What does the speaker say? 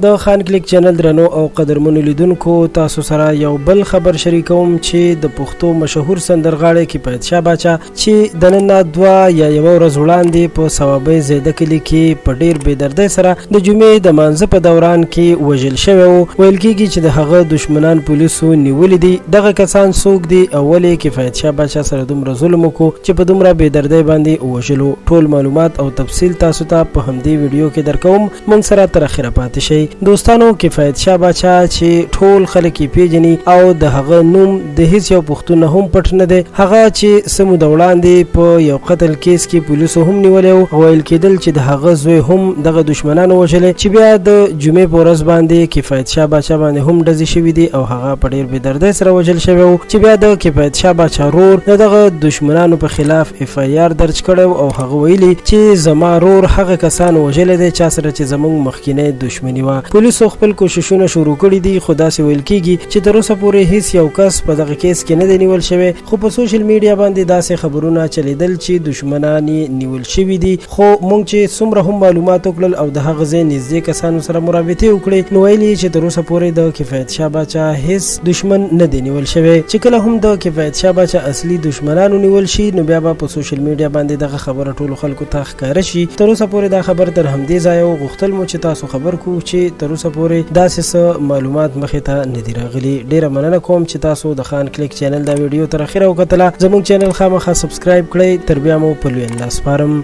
د خان کلیک چینل درنو او قدرمنو لیدونکو تاسو سره یو بل خبر شریکوم چې د پښتو مشهور سندرغاړی کفایت شاه باچا چې د نن دوه یا یو ورځ وړاندې په ثوابۍ زیده کلي کې په ډیر بې دردۍ سره د جمعې د مانځه په دوران کې وژل شوی و. ویل کېږي چې د هغه دشمنان پولیسو نیولي دي. دغه کسان څوک دي او ولې کفایت شاه باچا سره دومره ظلم وکړو چې په دومره بې دردۍ باندې ووژلو؟ ټول معلومات او تفصیل تاسو ته په همدې ویډیو کې درکوم. موږ سره تر اخره پاتې شئ. دوستانو، کفایت شاه باچا چې ټول خلک یې پیژني او د هغه نوم د هیڅ یو پښتون نه هم پټ نه دی. هغه چې څه موده وړاندې په یو قتل کیس کې پولیسو هم نیولی و. ویل کېدل چې د هغه زوی هم دغه دشمنانو وژلی، چې بیا د جمعې په ورځ باندې کفایت شاه باچا باندې هم ډزې شوي دي او هغه په ډېر بې دردۍ سره وژل شوی و، چې بیا د کفایت شاه باچا رور د دغه دشمنانو په خلاف FIR درج کړی او هغه ویلي چې زما رور هغه کسان وژلی دی چا سره چې زموږ مخکینی دشمني وه. پولیسو خپل کوششونه شروع کړي دي، خو داسې ویل کېږي چې تر اوسه پورې هیڅ یو کس په دغه کیس کې نه دی نیول شوی. خو په سوشل میډیا باندې داسې خبرونه چلیدل چې دشمنان یې نیول شوي دي. خو موږ چې څومره هم معلومات وکړل او د هغه ځای نږدې کسانو سره مرابطې وکړې، نو ویل یې چې تر اوسه پورې د کفایت شاه باچا هیڅ دشمن نه دی نیول شوی. چې کله هم د کفایت شاه باچا اصلي دشمنانو نیول شي، نو بیا به په سوشل میډیا باندې دغه خبره ټولو خلکو ته ښکاره شي. تر اوسه پورې دا خبر تر همدې ځایه غوښتل مو چې تاسو خبر کو چې تر اوسه پورې داسې څه معلومات مخې ته نه دي راغلي. ډیره مننه کوم چې تاسو د خان کلیک چینل دا ویډیو تر اخره وکتله. زموږ چینل خامخا سبسکرایب کړئ. تر بیا مو په لوی الله سپارم.